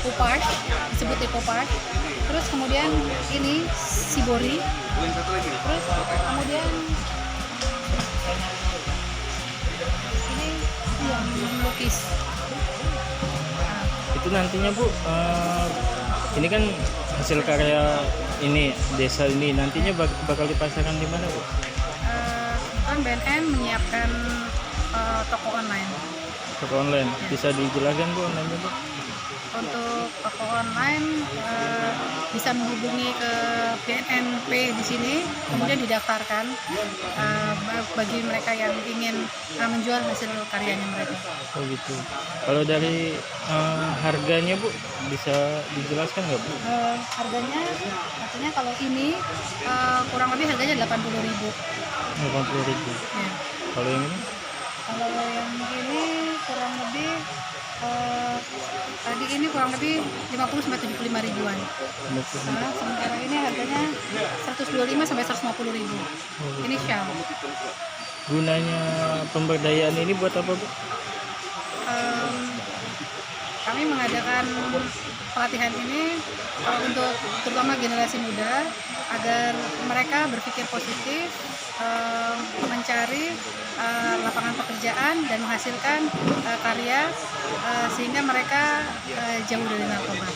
Lipopark, disebut Lipopark. Terus kemudian ini Shibori. Terus kemudian ini yang melukis. Itu nantinya Bu, ini kan hasil karya ini desa ini nantinya bakal dipasarkan di mana Bu? Kan BNN menyiapkan toko online. Toko online. Bisa dijelaskan Bu online Bu? Untuk toko online bisa menghubungi ke BNNP di sini, kemudian didaftarkan bagi mereka yang ingin menjual hasil karyanya mereka. Oh gitu. Kalau dari harganya Bu bisa dijelaskan nggak Bu? Harganya katanya kalau ini kurang lebih harganya 80.000. 80.000. Ya. Kalau yang ini? Kalau yang ini kurang lebih tadi ini kurang lebih 50 sampai 75 ribuan. Nah, sementara ini harganya 125 sampai 150.000. Ini shawl. Gunanya pemberdayaan ini buat apa Bu? Kami mengadakan pelatihan ini untuk terutama generasi muda agar mereka berpikir positif, mencari lapangan pekerjaan dan menghasilkan karya sehingga mereka jauh dari narkoba.